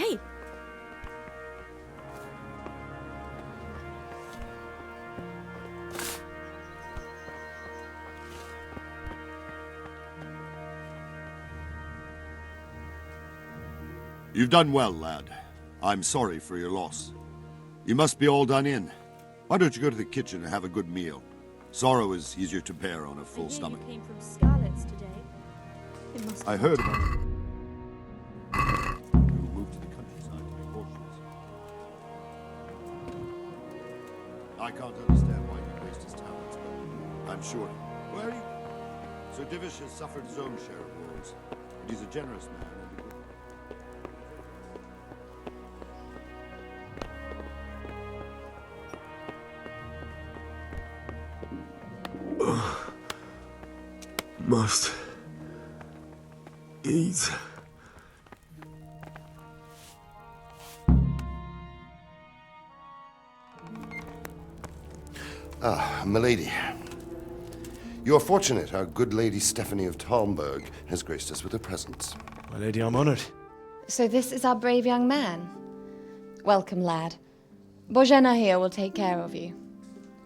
Hey! You've done well, lad. I'm sorry for your loss. You must be all done in. Why don't you go to the kitchen and have a good meal? Sorrow is easier to bear on a full stomach. You came from Scarlet's today. It must I heard about it. You moved to the countryside to be cautious. I can't understand why he waste his talents, but I'm sure. Where are you? Sir Divish has suffered his own share of wounds, but he's a generous man and a good one. Must eat. Ah, milady. You are fortunate our good lady Stephanie of Talmberg has graced us with her presence. My lady, I'm honored. So this is our brave young man. Welcome, lad. Bojena here will take care of you.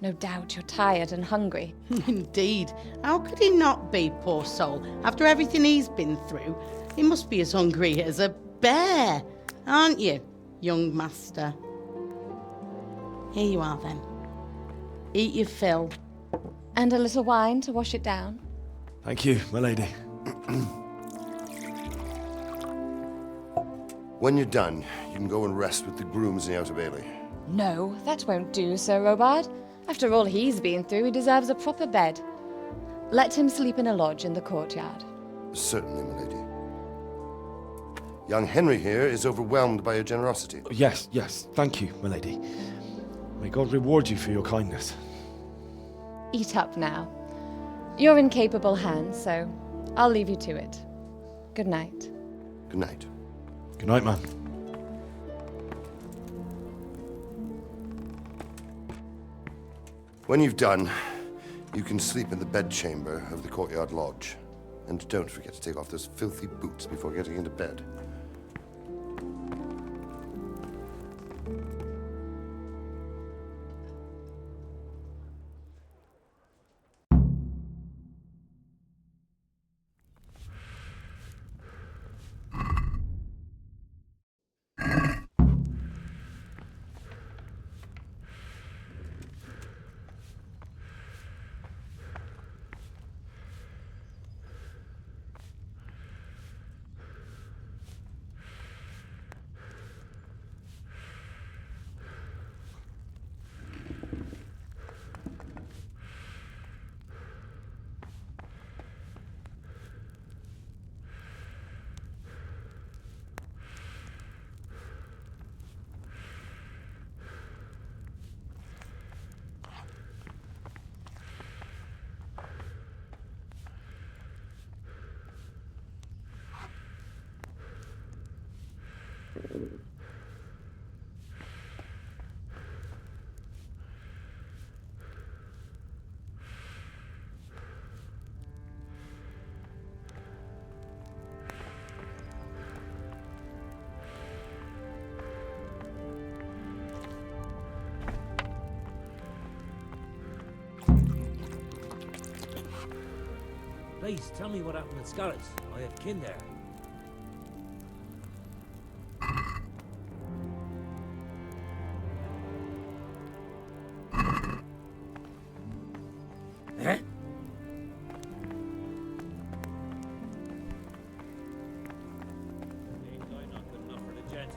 No doubt you're tired and hungry. Indeed. How could he not be, poor soul? After everything he's been through, he must be as hungry as a bear, aren't you, young master? Here you are, then. Eat your fill. And a little wine to wash it down. Thank you, my lady. When you're done, you can go and rest with the grooms in the Outer Bailey. No, that won't do, Sir Robard. After all he's been through, he deserves a proper bed. Let him sleep in a lodge in the courtyard. Certainly, milady. Young Henry here is overwhelmed by your generosity. Yes, thank you, my lady. May God reward you for your kindness. Eat up now. You're in capable hands, so I'll leave you to it. Good night. Good night. Good night, man. When you've done, you can sleep in the bedchamber of the courtyard lodge. And don't forget to take off those filthy boots before getting into bed. Please, tell me what happened at Scarlet's. I have kin there. Eh? Ain't I not good enough for the gent?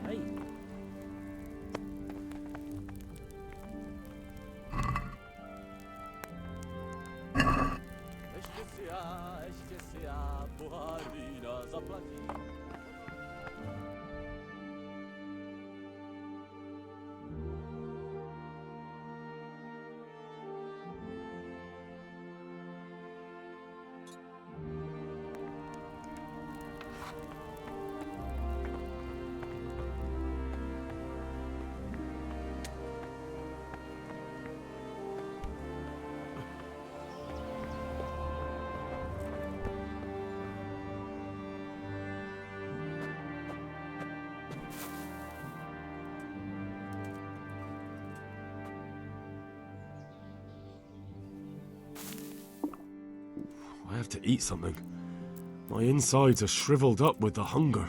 Hey. I have to eat something. My insides are shriveled up with the hunger.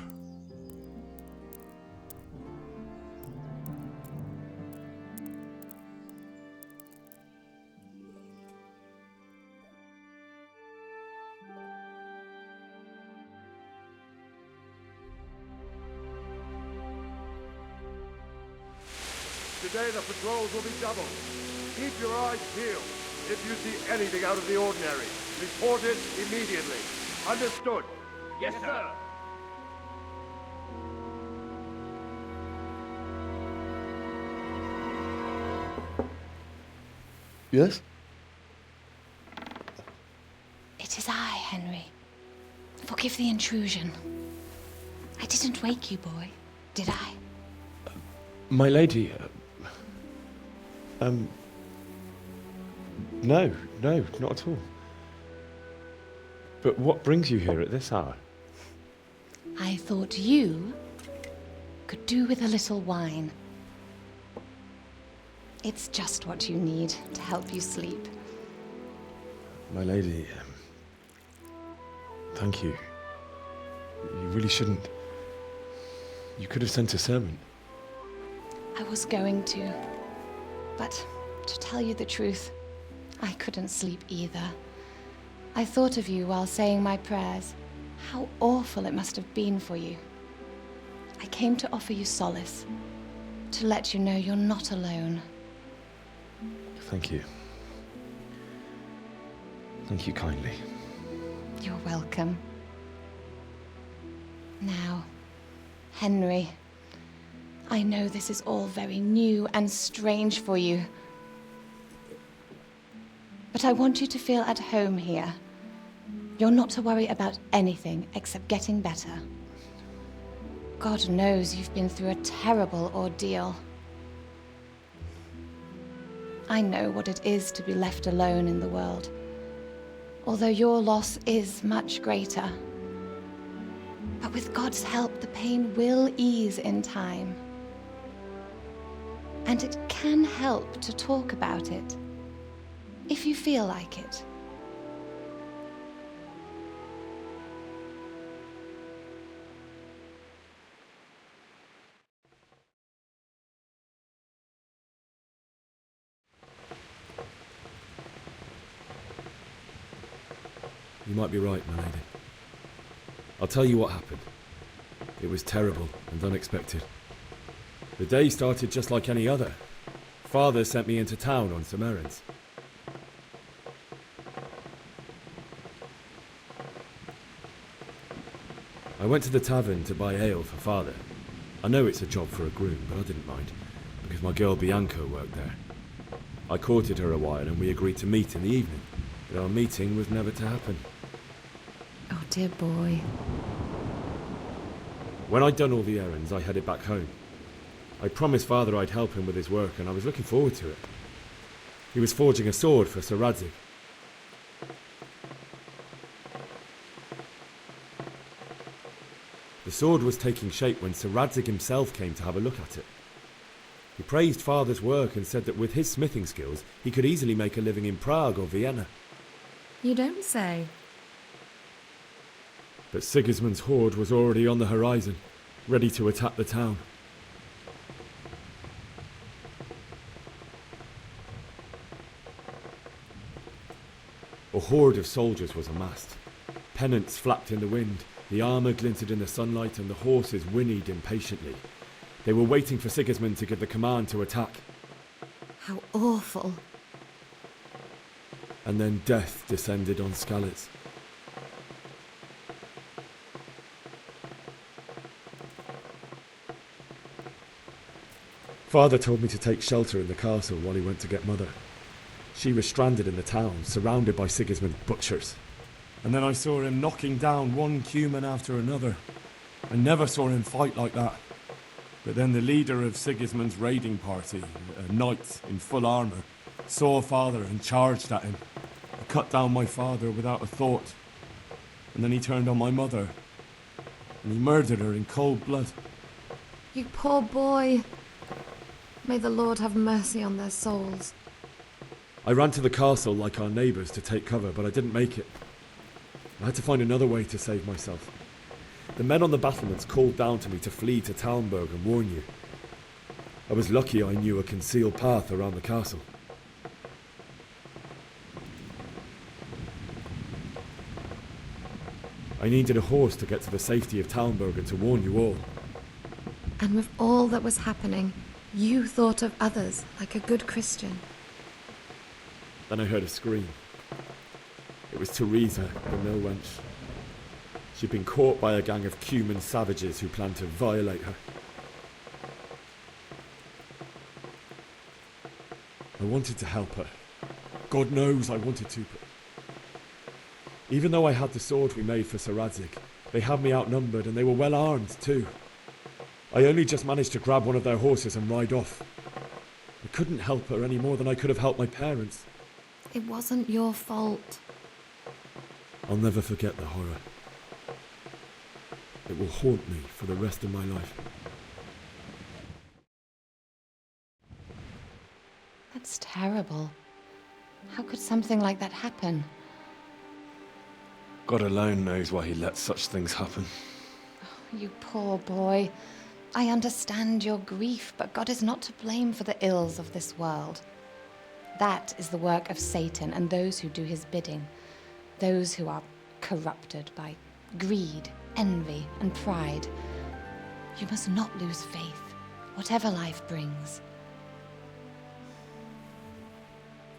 Today the patrols will be doubled. Keep your eyes peeled. If you see anything out of the ordinary, report it immediately. Understood? Yes, sir. Yes? It is I, Henry. Forgive the intrusion. I didn't wake you, boy, did I? My lady, no, not at all. But what brings you here at this hour? I thought you could do with a little wine. It's just what you need to help you sleep. My lady, thank you. You really shouldn't. You could have sent a servant. I was going to, but to tell you the truth, I couldn't sleep either. I thought of you while saying my prayers. How awful it must have been for you. I came to offer you solace, to let you know you're not alone. Thank you. Thank you kindly. You're welcome. Now, Henry, I know this is all very new and strange for you, but I want you to feel at home here. You're not to worry about anything except getting better. God knows you've been through a terrible ordeal. I know what it is to be left alone in the world, although your loss is much greater. But with God's help, the pain will ease in time. And it can help to talk about it, if you feel like it. You might be right, my lady. I'll tell you what happened. It was terrible and unexpected. The day started just like any other. Father sent me into town on some errands. I went to the tavern to buy ale for Father. I know it's a job for a groom, but I didn't mind, because my girl Bianca worked there. I courted her a while and we agreed to meet in the evening, but our meeting was never to happen. Oh, dear boy. When I'd done all the errands, I headed back home. I promised Father I'd help him with his work, and I was looking forward to it. He was forging a sword for Sir Radzig. The sword was taking shape when Sir Radzig himself came to have a look at it. He praised Father's work and said that with his smithing skills, he could easily make a living in Prague or Vienna. You don't say. But Sigismund's horde was already on the horizon, ready to attack the town. A horde of soldiers was amassed. Pennants flapped in the wind, the armour glinted in the sunlight, and the horses whinnied impatiently. They were waiting for Sigismund to give the command to attack. How awful. And then death descended on Skalitz. Father told me to take shelter in the castle while he went to get Mother. She was stranded in the town, surrounded by Sigismund's butchers. And then I saw him knocking down one human after another. I never saw him fight like that. But then the leader of Sigismund's raiding party, a knight in full armour, saw Father and charged at him. He cut down my father without a thought. And then he turned on my mother. And he murdered her in cold blood. You poor boy. May the Lord have mercy on their souls. I ran to the castle like our neighbours to take cover, but I didn't make it. I had to find another way to save myself. The men on the battlements called down to me to flee to Talmberg and warn you. I was lucky I knew a concealed path around the castle. I needed a horse to get to the safety of Talmberg and to warn you all. And with all that was happening, you thought of others like a good Christian. Then I heard a scream. It was Teresa, the mill wench. She'd been caught by a gang of Cuman savages who planned to violate her. I wanted to help her. God knows I wanted to, but even though I had the sword we made for Sir Radzig, they had me outnumbered and they were well armed too. I only just managed to grab one of their horses and ride off. I couldn't help her any more than I could have helped my parents. It wasn't your fault. I'll never forget the horror. It will haunt me for the rest of my life. That's terrible. How could something like that happen? God alone knows why he lets such things happen. You poor boy. I understand your grief, but God is not to blame for the ills of this world. That is the work of Satan and those who do his bidding. Those who are corrupted by greed, envy, and pride. You must not lose faith, whatever life brings.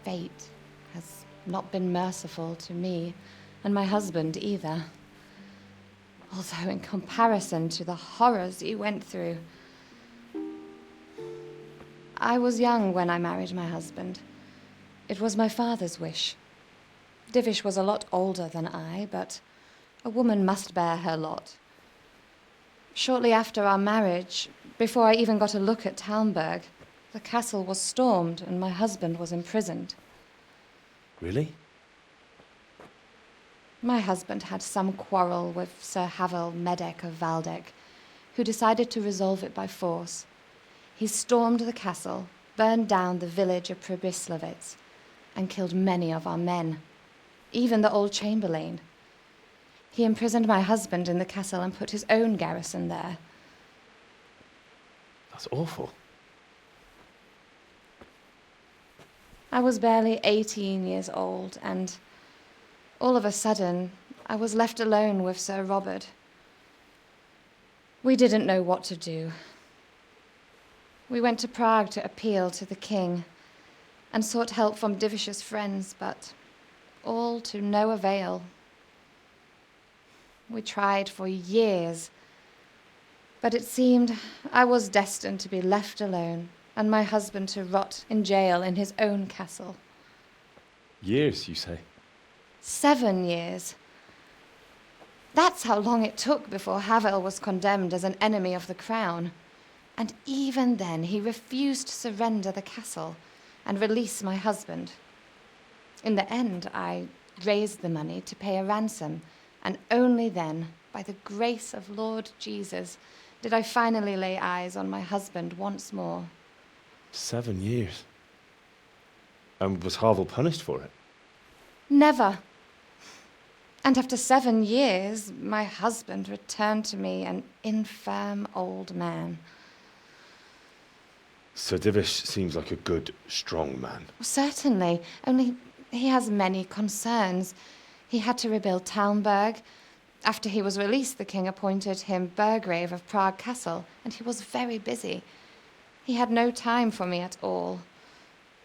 Fate has not been merciful to me, and my husband either. Although in comparison to the horrors you went through. I was young when I married my husband. It was my father's wish. Divish was a lot older than I, but a woman must bear her lot. Shortly after our marriage, before I even got a look at Talmberg, the castle was stormed and my husband was imprisoned. Really? My husband had some quarrel with Sir Havel Medek of Valdek, who decided to resolve it by force. He stormed the castle, burned down the village of Pribyslavitz, and killed many of our men, even the old chamberlain. He imprisoned my husband in the castle and put his own garrison there. That's awful. I was barely 18 years old, and all of a sudden, I was left alone with Sir Robert. We didn't know what to do. We went to Prague to appeal to the king and sought help from Divish's friends, but all to no avail. We tried for years, but it seemed I was destined to be left alone and my husband to rot in jail in his own castle. Years, you say? 7 years. That's how long it took before Havel was condemned as an enemy of the crown. And even then, he refused to surrender the castle and release my husband. In the end, I raised the money to pay a ransom, and only then, by the grace of Lord Jesus, did I finally lay eyes on my husband once more. 7 years? And was Havel punished for it? Never. And after 7 years, my husband returned to me an infirm old man. Sir Divish seems like a good, strong man. Certainly, only he has many concerns. He had to rebuild Talmberg. After he was released, the king appointed him Burgrave of Prague Castle, and he was very busy. He had no time for me at all.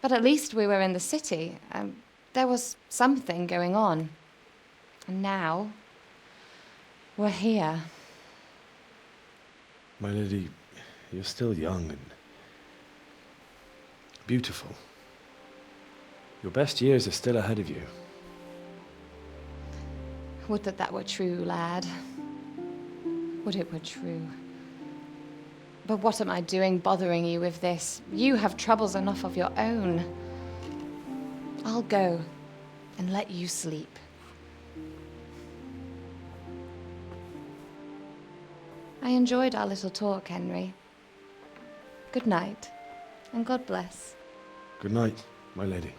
But at least we were in the city, and there was something going on. And now, we're here. My lady, you're still young and beautiful. Your best years are still ahead of you. Would that that were true, lad. Would it were true. But what am I doing bothering you with this? You have troubles enough of your own. I'll go and let you sleep. I enjoyed our little talk, Henry. Good night, and God bless. Good night, my lady.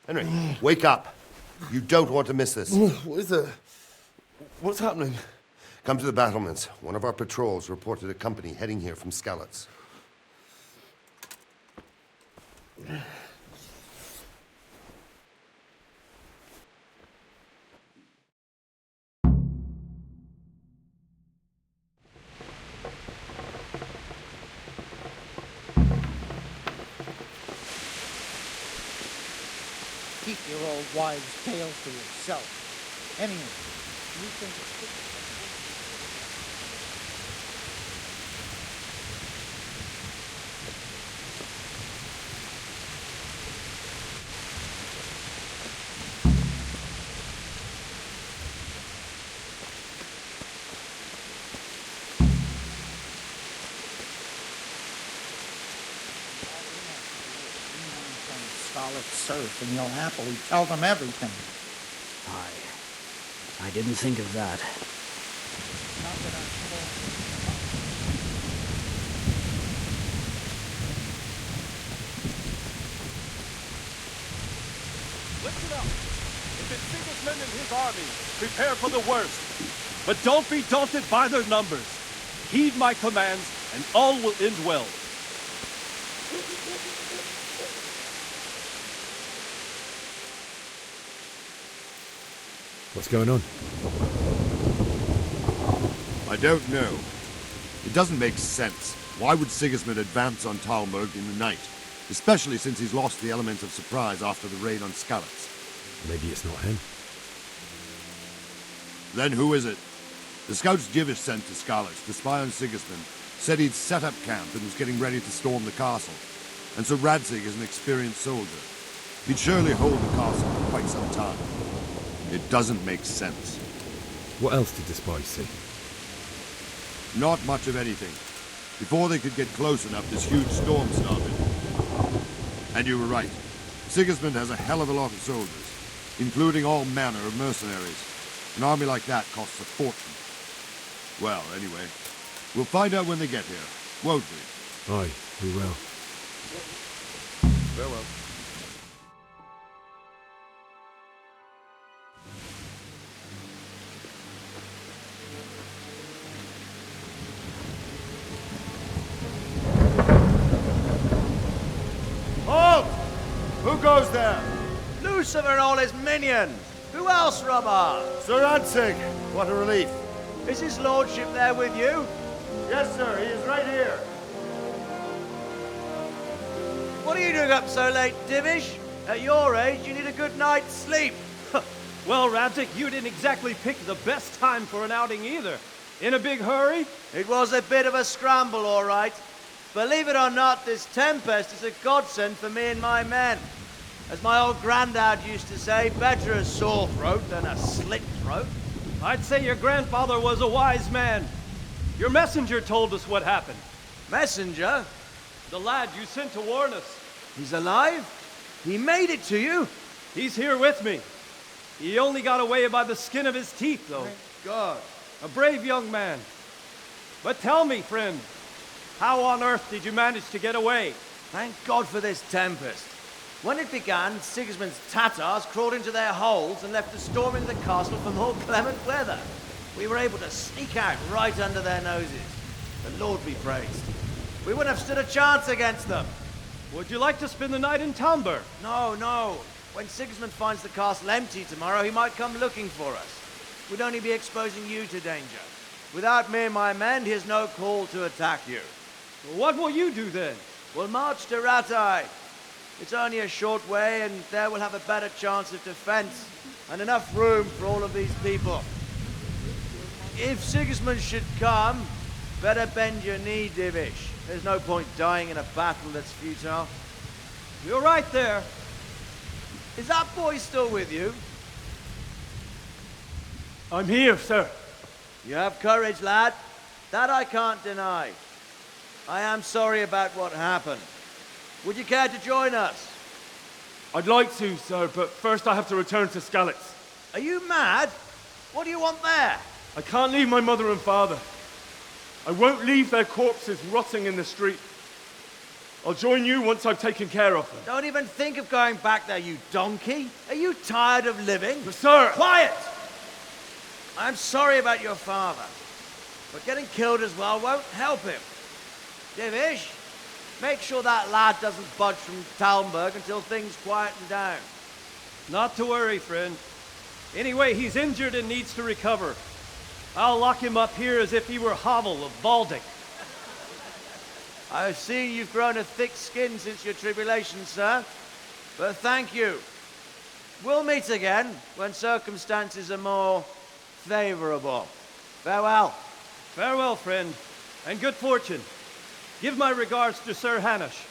Henry, wake up. You don't want to miss this. What is it? What's happening? Come to the battlements. One of our patrols reported a company heading here from Skalitz. Keep your old wives' tales to yourself. Anyway, you think it's... Scarlet serf, and you'll happily tell them everything. I didn't think of that. Not that I'm Listen up. If it's Sigismund and his army, prepare for the worst. But don't be daunted by their numbers. Heed my commands, and all will end well. What's going on? I don't know. It doesn't make sense. Why would Sigismund advance on Talmberg in the night? Especially since he's lost the element of surprise after the raid on Skalitz. Maybe it's not him. Then who is it? The scouts Divish sent to Skalitz to spy on Sigismund said he'd set up camp and was getting ready to storm the castle. And so Radzig is an experienced soldier. He'd surely hold the castle for quite some time. It doesn't make sense. What else did the spies see? Not much of anything. Before they could get close enough, this huge storm started. And you were right. Sigismund has a hell of a lot of soldiers, including all manner of mercenaries. An army like that costs a fortune. Well, anyway, we'll find out when they get here, won't we? Aye, we will. Farewell. Halt! Who goes there? Lucifer and all his minions. Who else, Robber? Sir Radzig. What a relief. Is his lordship there with you? Yes, sir. He is right here. What are you doing up so late, Divish? At your age, you need a good night's sleep. Well, Radzig, you didn't exactly pick the best time for an outing either. In a big hurry? It was a bit of a scramble, all right. Believe it or not, this tempest is a godsend for me and my men. As my old granddad used to say, better a sore throat than a slit throat. I'd say your grandfather was a wise man. Your messenger told us what happened. Messenger? The lad you sent to warn us. He's alive? He made it to you? He's here with me. He only got away by the skin of his teeth, though. Thank God. A brave young man. But tell me, friend, how on earth did you manage to get away? Thank God for this tempest. When it began, Sigismund's Tatars crawled into their holes and left us storming the castle for more clement weather. We were able to sneak out right under their noses. The Lord be praised. We wouldn't have stood a chance against them. Would you like to spend the night in Talmberg? No, no. When Sigismund finds the castle empty tomorrow, he might come looking for us. We'd only be exposing you to danger. Without me and my men, he has no call to attack you. What will you do then? We'll march to Ratai. It's only a short way, and there we'll have a better chance of defense and enough room for all of these people. If Sigismund should come, better bend your knee, Divish. There's no point dying in a battle that's futile. You're right there. Is that boy still with you? I'm here, sir. You have courage, lad. That I can't deny. I am sorry about what happened. Would you care to join us? I'd like to, sir, but first I have to return to Skalitz. Are you mad? What do you want there? I can't leave my mother and father. I won't leave their corpses rotting in the street. I'll join you once I've taken care of them. Don't even think of going back there, you donkey. Are you tired of living? But sir! Quiet! I'm sorry about your father, but getting killed as well won't help him. Divish, make sure that lad doesn't budge from Talmberg until things quieten down. Not to worry, friend. Anyway, he's injured and needs to recover. I'll lock him up here as if he were Havel of Baldic. I've seen you've grown a thick skin since your tribulation, sir. But thank you. We'll meet again when circumstances are more favorable. Farewell. Farewell, friend, and good fortune. Give my regards to Sir Hanush.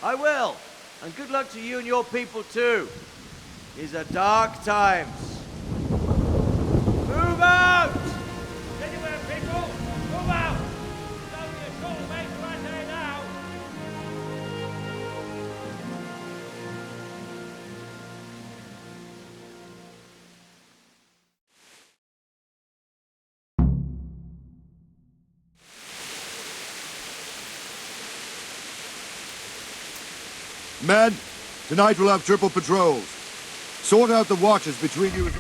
I will. And good luck to you and your people, too. These are dark times. Move out! Anywhere, people! Move out! It's only a short way to Rate now. Men, tonight we'll have triple patrols. Sort out the watches between you.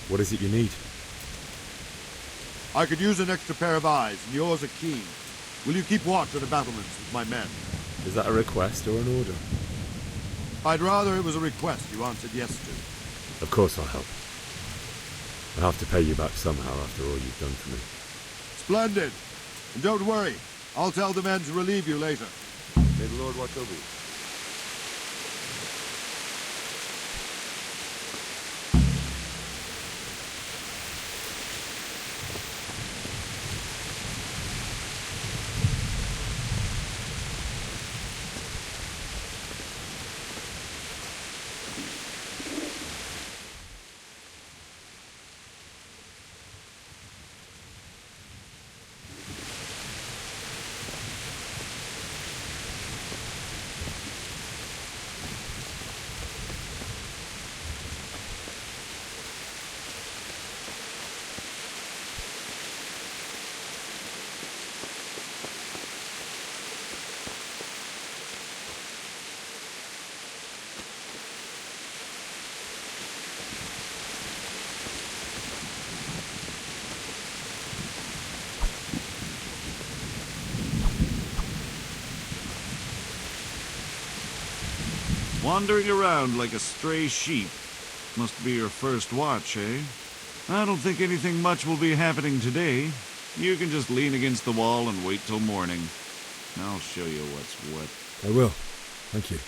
What is it you need? I could use an extra pair of eyes, and yours are keen. Will you keep watch on the battlements with my men? Is that a request or an order? I'd rather it was a request you answered yes to. Of course I'll help. I'll have to pay you back somehow after all you've done for me. Splendid! And don't worry, I'll tell the men to relieve you later. May the Lord watch over you. Wandering around like a stray sheep. Must be your first watch, eh? I don't think anything much will be happening today. You can just lean against the wall and wait till morning. I'll show you what's what. I will. Thank you.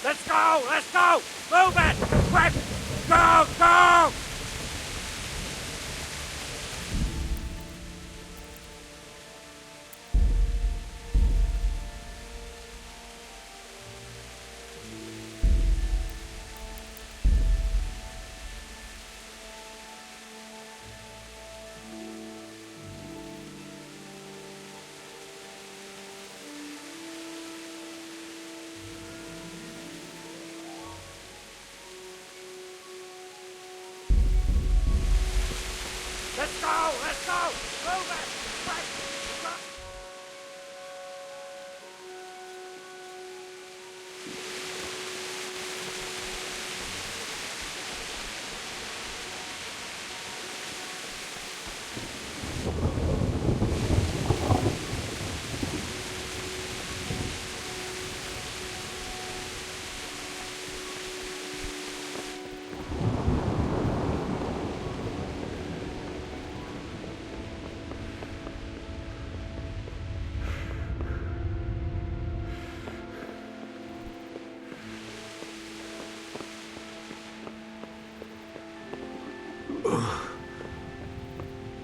Let's go! Let's go! Move it! Quick! Go! Go! Let's go! Let's go! Move it! Quick! Go!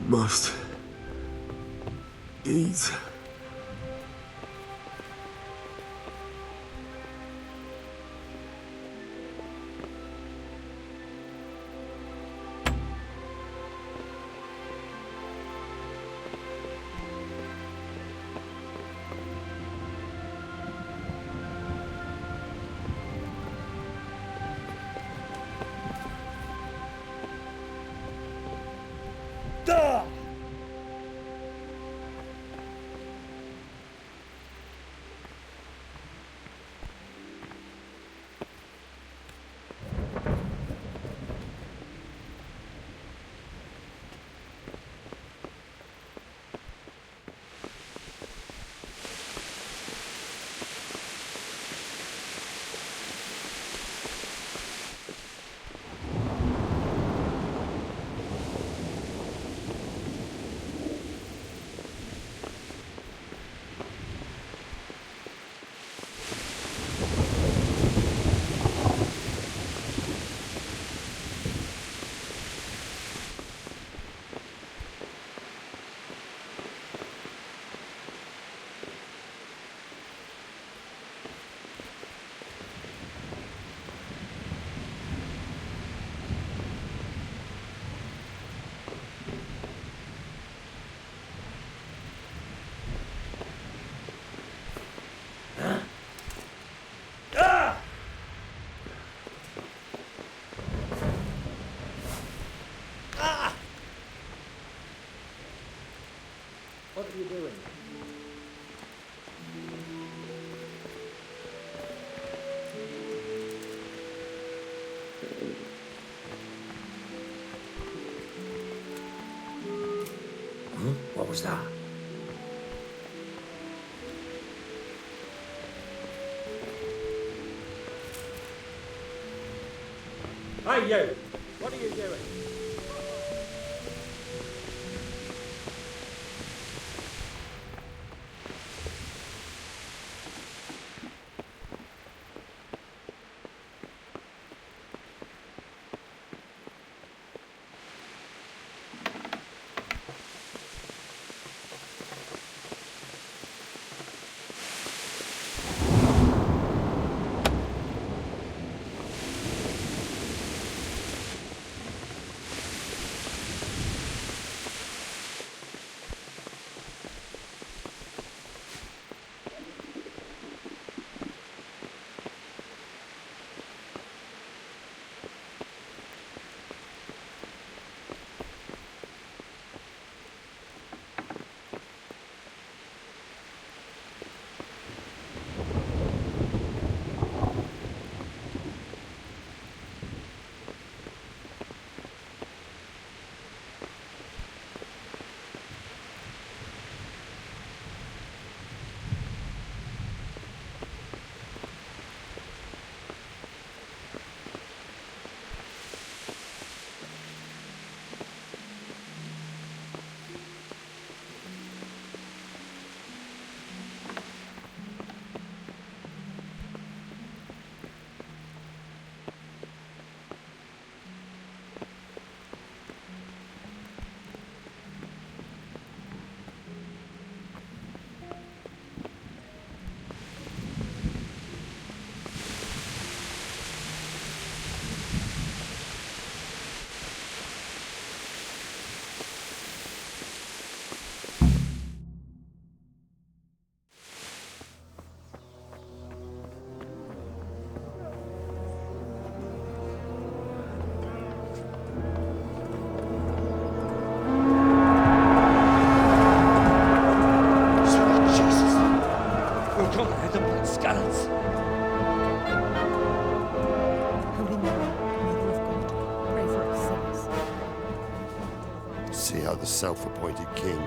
Must eat. What are you doing? Huh? What was that? Hey, you! What are you doing? how the self-appointed king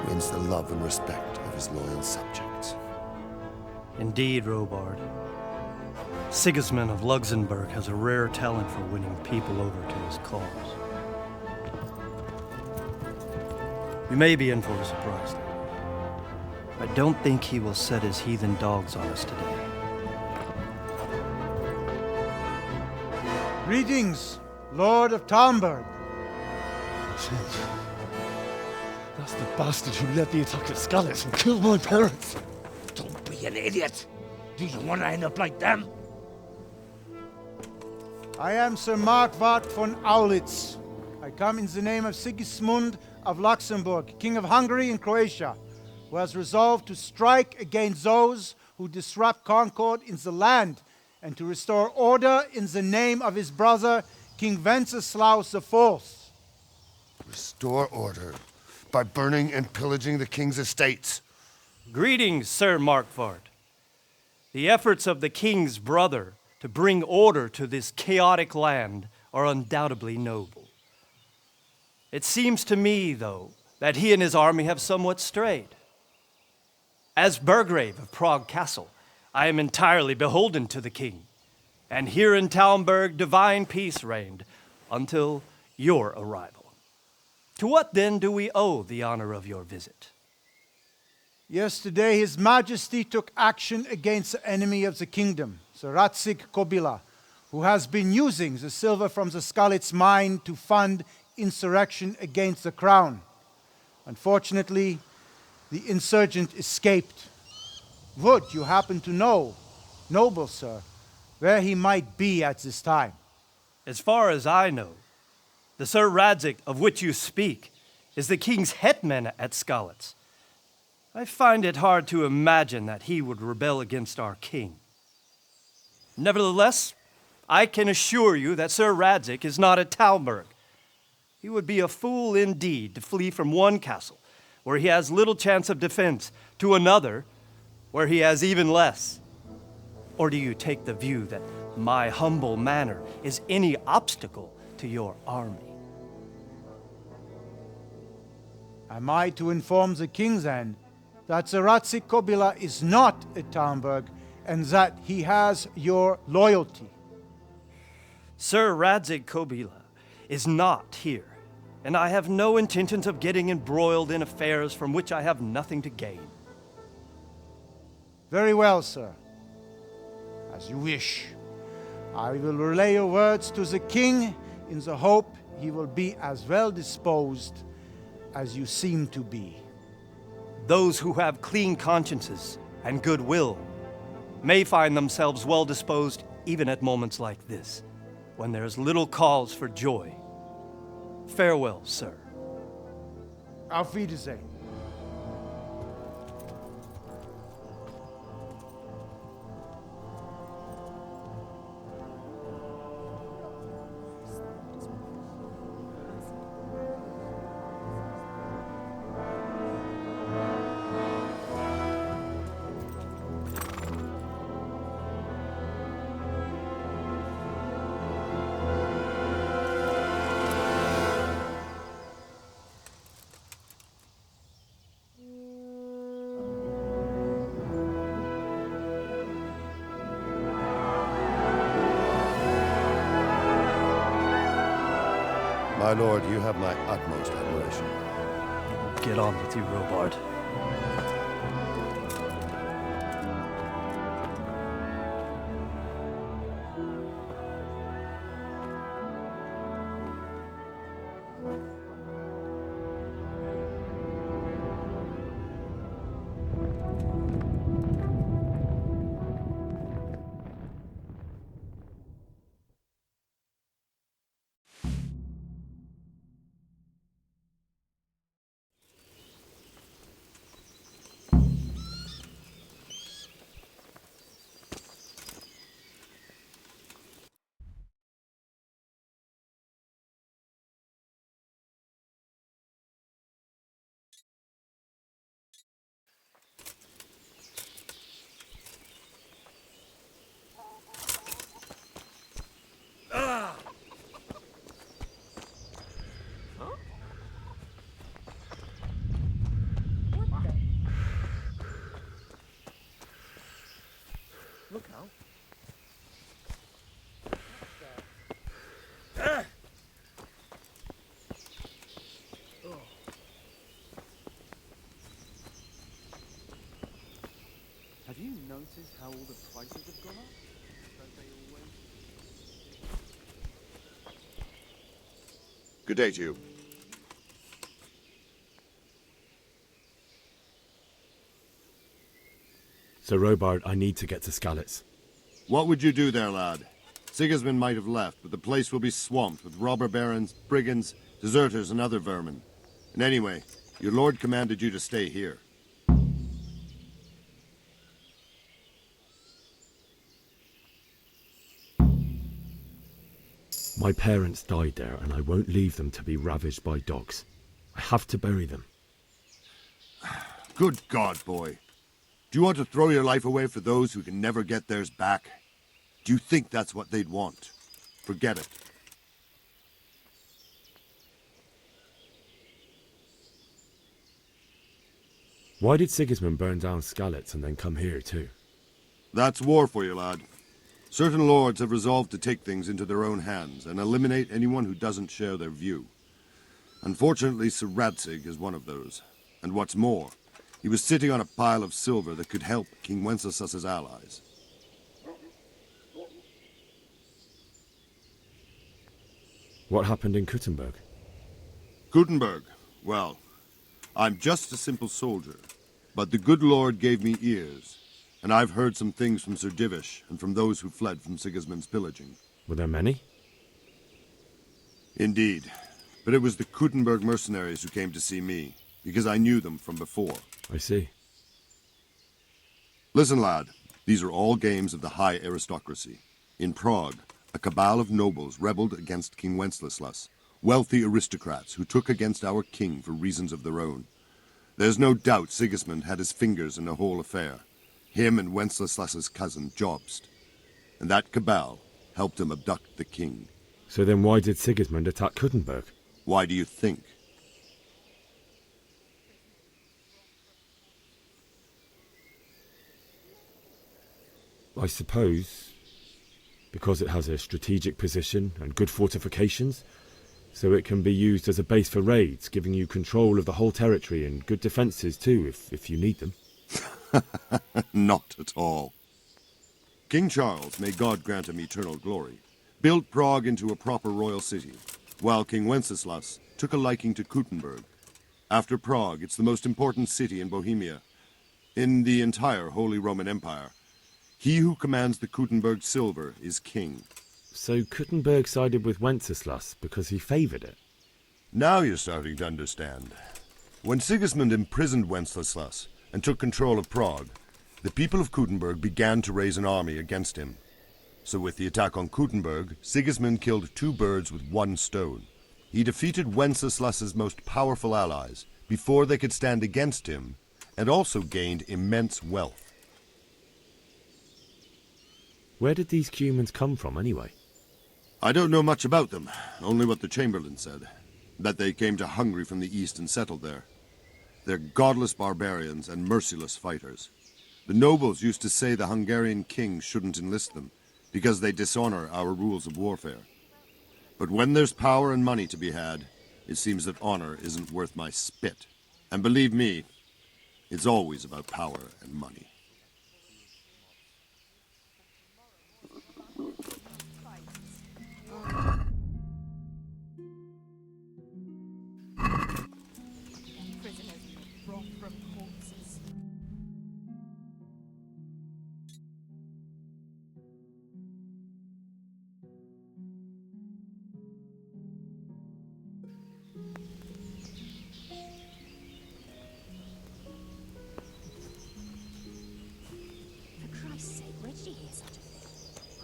wins the love and respect of his loyal subjects. Indeed, Robard. Sigismund of Luxembourg has a rare talent for winning people over to his cause. We may be in for a surprise, though. I don't think he will set his heathen dogs on us today. Greetings, Lord of Talmberg. That's the bastard who led the attack at Scarlet and killed my parents. Don't be an idiot. Do you want to end up like them? I am Sir Markwart von Aulitz. I come in the name of Sigismund of Luxembourg, King of Hungary and Croatia, who has resolved to strike against those who disrupt concord in the land and to restore order in the name of his brother, King Wenceslaus IV. Restore order by burning and pillaging the king's estates. Greetings, Sir Markwart. The efforts of the king's brother to bring order to this chaotic land are undoubtedly noble. It seems to me, though, that he and his army have somewhat strayed. As Burgrave of Prague Castle, I am entirely beholden to the king, and here in Talmberg divine peace reigned until your arrival. To what then do we owe the honor of your visit? Yesterday, His Majesty took action against the enemy of the kingdom, Sir Radzig Kobyla, who has been using the silver from the Skalitz mine to fund insurrection against the crown. Unfortunately, the insurgent escaped. Would you happen to know, noble sir, where he might be at this time? As far as I know, the Sir Radzig of which you speak is the king's hetman at Skalitz. I find it hard to imagine that he would rebel against our king. Nevertheless, I can assure you that Sir Radzig is not at Talmberg. He would be a fool indeed to flee from one castle where he has little chance of defense to another where he has even less. Or do you take the view that my humble manner is any obstacle to your army? Am I to inform the king then that Sir Radzig Kobyla is not at Talmberg and that he has your loyalty? Sir Radzig Kobyla is not here, and I have no intentions of getting embroiled in affairs from which I have nothing to gain. Very well, sir. As you wish. I will relay your words to the king in the hope he will be as well disposed as you seem to be. Those who have clean consciences and goodwill may find themselves well disposed even at moments like this, when there is little cause for joy. Farewell, sir. Auf Wiedersehen. My lord, you have my utmost admiration. Get on with you, Robard. notice how all the prices have gone up? Don't they always? Good day to you. Sir Robard, I need to get to Skalitz. What would you do there, lad? Sigismund might have left, but the place will be swamped with robber barons, brigands, deserters, and other vermin. And anyway, your lord commanded you to stay here. My parents died there, and I won't leave them to be ravaged by dogs. I have to bury them. Good God, boy. Do you want to throw your life away for those who can never get theirs back? Do you think that's what they'd want? Forget it. Why did Sigismund burn down Skalitz and then come here too? That's war for you, lad. Certain lords have resolved to take things into their own hands and eliminate anyone who doesn't share their view. Unfortunately, Sir Radzig is one of those. And what's more, he was sitting on a pile of silver that could help King Wenceslas's allies. What happened in Kuttenberg? Gutenberg, well, I'm just a simple soldier, but the good Lord gave me ears, and I've heard some things from Sir Divish and from those who fled from Sigismund's pillaging. Were there many? Indeed, but it was the Kuttenberg mercenaries who came to see me, because I knew them from before. I see. Listen, lad, these are all games of the high aristocracy. In Prague, a cabal of nobles rebelled against King Wenceslas, wealthy aristocrats who took against our king for reasons of their own. There's no doubt Sigismund had his fingers in the whole affair, him and Wenceslas's cousin Jobst. And that cabal helped him abduct the king. So then why did Sigismund attack Kuttenberg? Why do you think? I suppose because it has a strategic position and good fortifications, so it can be used as a base for raids, giving you control of the whole territory and good defences too, if you need them. Not at all. King Charles, may God grant him eternal glory, built Prague into a proper royal city, while King Wenceslas took a liking to Kuttenberg. After Prague, it's the most important city in Bohemia, in the entire Holy Roman Empire. He who commands the Kuttenberg silver is king. So Kuttenberg sided with Wenceslas because he favoured it? Now you're starting to understand. When Sigismund imprisoned Wenceslas and took control of Prague, the people of Kuttenberg began to raise an army against him. So with the attack on Kuttenberg, Sigismund killed two birds with one stone. He defeated Wenceslas's most powerful allies before they could stand against him, and also gained immense wealth. Where did these Cumans come from, anyway? I don't know much about them, only what the Chamberlain said, that they came to Hungary from the east and settled there. They're godless barbarians and merciless fighters. The nobles used to say the Hungarian king shouldn't enlist them, because they dishonor our rules of warfare. But when there's power and money to be had, it seems that honor isn't worth my spit. And believe me, it's always about power and money. For Christ's sake, where did you hear such a thing?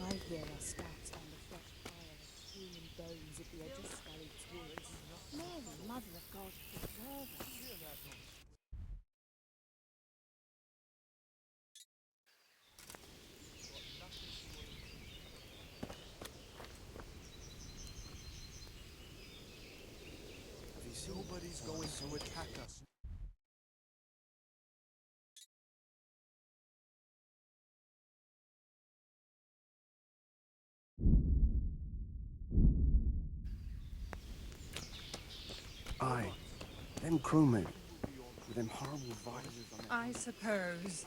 I hear our scouts found a fresh pile of human bones at the edge of Skalitz woods. Mary, Mother of God, preserve us. Nobody's going to attack us. Aye, them crewmen with them horrible vices on their... I suppose.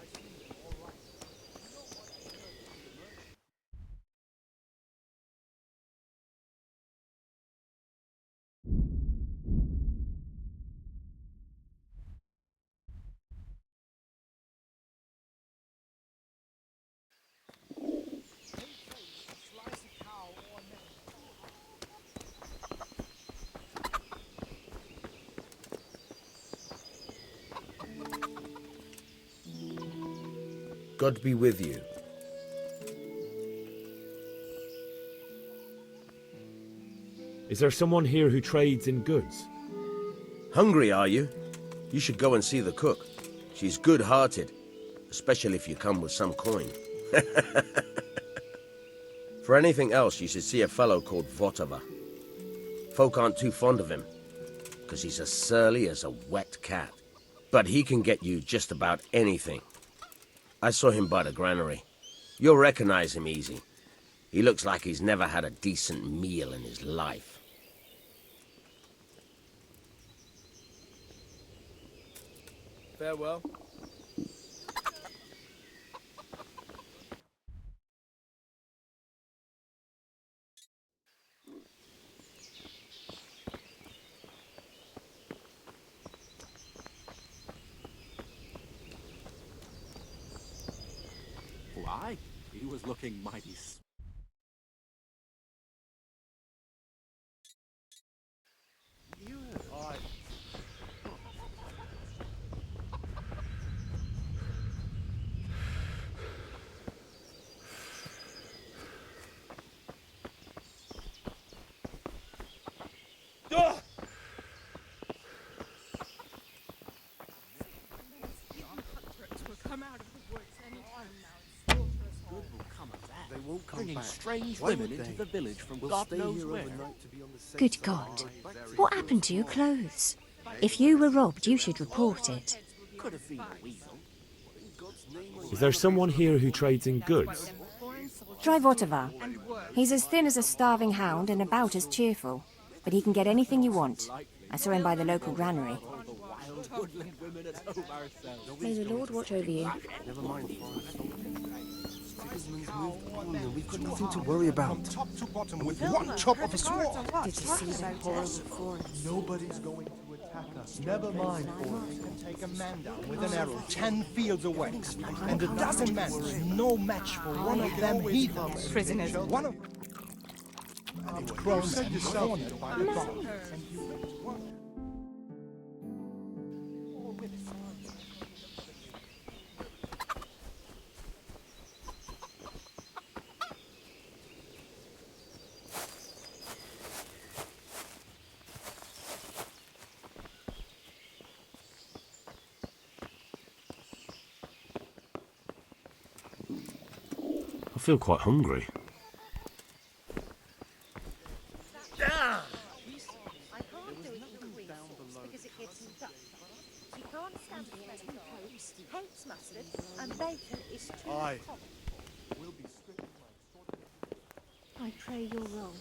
God be with you. Is there someone here who trades in goods? Hungry, are you? You should go and see the cook. She's good-hearted, especially if you come with some coin. For anything else, you should see a fellow called Votava. Folk aren't too fond of him, because he's as surly as a wet cat. But he can get you just about anything. I saw him by the granary. You'll recognize him easy. He looks like he's never had a decent meal in his life. Farewell. Why? He was looking mighty They won't come bringing back. strange Why women would into they? the village from We'll God stay knows here where. overnight to be on the safe Good side. God. What happened to your clothes? If you were robbed, you should report it. Could have been a weasel. Is there someone here who trades in goods? Try Votava. He's as thin as a starving hound and about as cheerful. But he can get anything you want. I saw him by the local granary. Woodland women at home ourselves. May the Lord watch over you. Never mind. Sigismund's moved on and we've got nothing to worry about. Top to bottom with one chop of a sword. Did you see that horrible forest? Nobody's going to attack us. Never mind, boys. Can take a man down with an arrow 10 fields away. And a dozen men is no match for one of them heathens. Prisoners. One of and it grows and cornered by the bomb. I feel quite hungry. Aye. I pray you're wrong.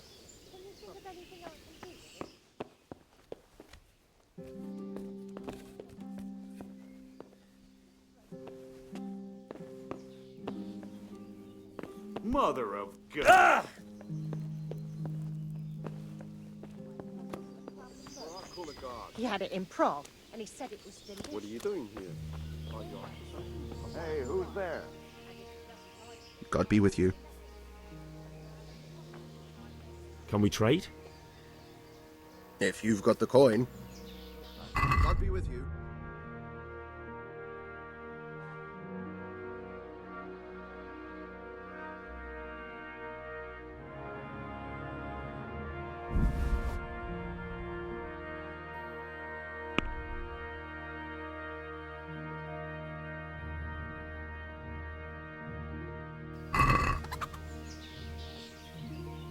Can you think of anything I can do? Mother of God! He had it in Prague, and he said it was delicious. What are you doing here? Hey, who's there? God be with you. Can we trade? If you've got the coin. God be with you.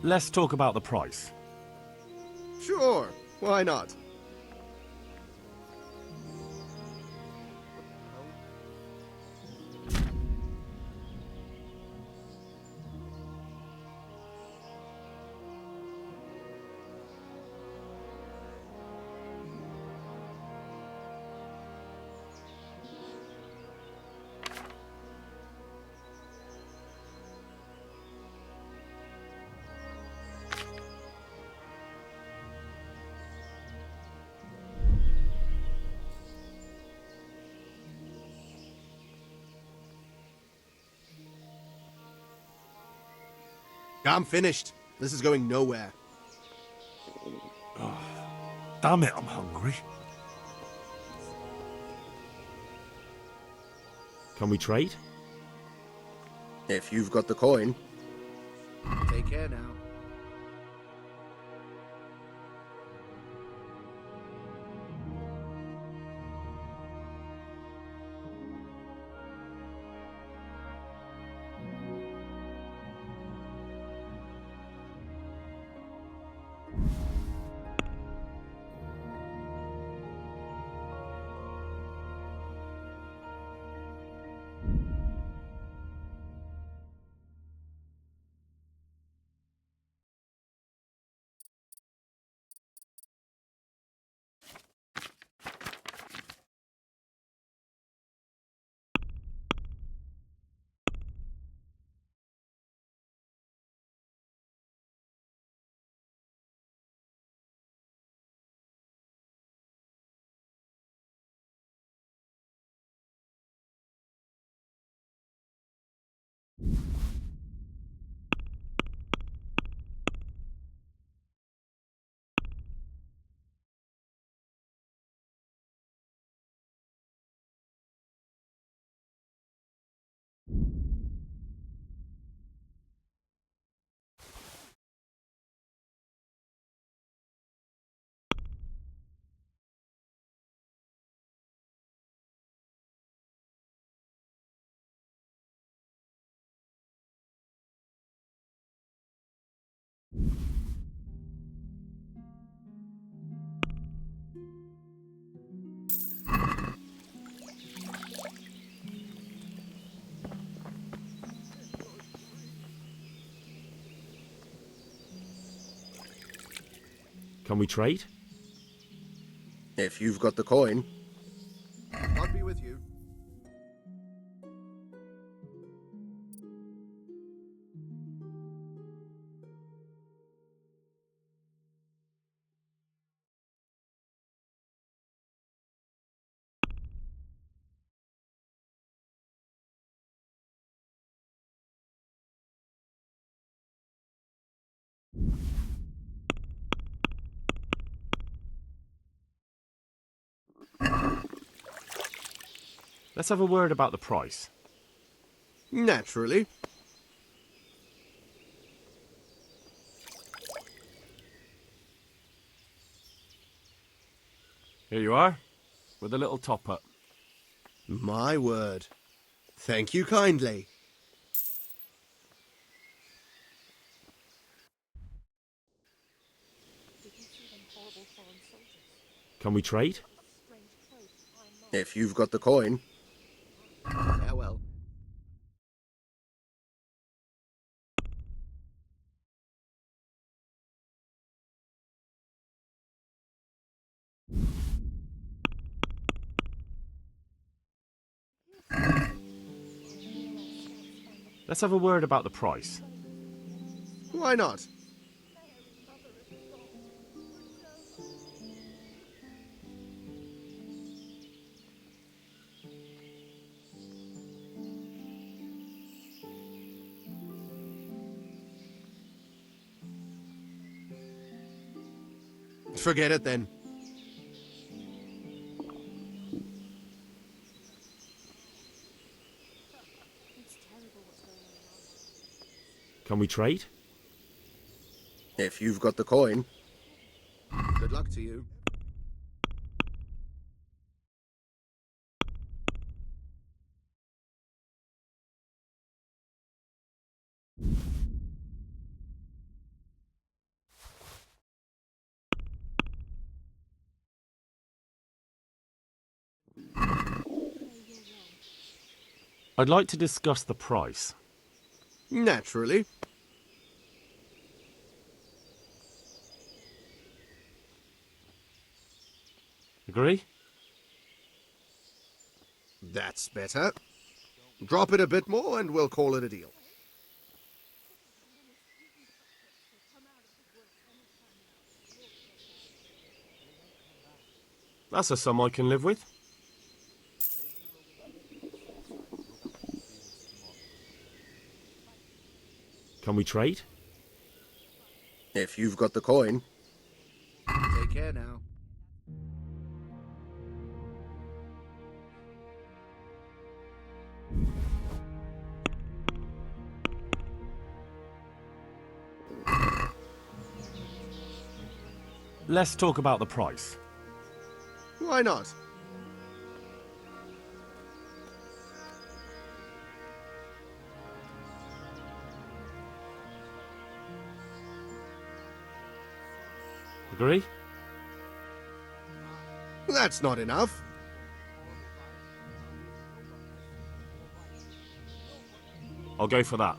Let's talk about the price. Sure, why not? I'm finished. This is going nowhere. Damn it, I'm hungry. Can we trade? If you've got the coin. Take care now. Can we trade? If you've got the coin. God be with you. Let's have a word about the price. Naturally. Here you are, with a little top-up. My word. Thank you kindly. Can we trade? If you've got the coin. Farewell. Let's have a word about the price. Why not? Forget it then. Can we trade? If you've got the coin. Good luck to you. I'd like to discuss the price. Naturally. Agree? That's better. Drop it a bit more and we'll call it a deal. That's a sum I can live with. Can we trade? If you've got the coin. Take care now. Let's talk about the price. Why not? Agree? That's not enough. I'll go for that.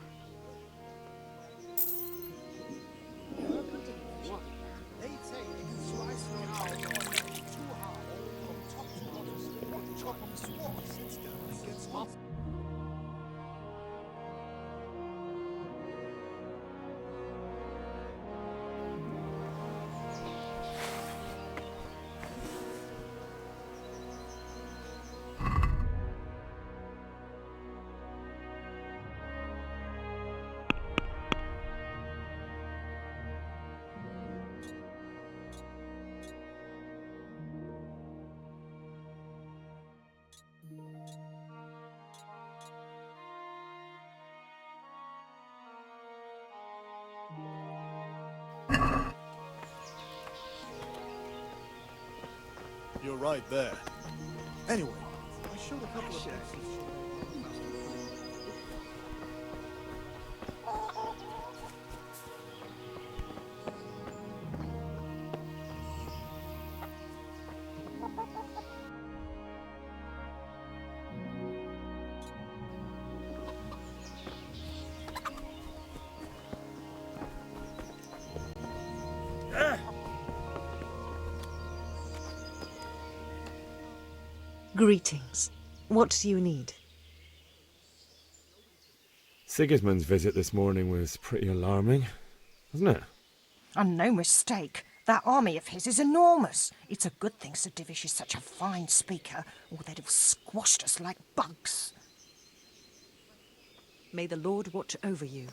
You're right there. Anyway, I showed a couple of places. Greetings. What do you need? Sigismund's visit this morning was pretty alarming, wasn't it? And no mistake. That army of his is enormous. It's a good thing Sir Divish is such a fine speaker, or they'd have squashed us like bugs. May the Lord watch over you.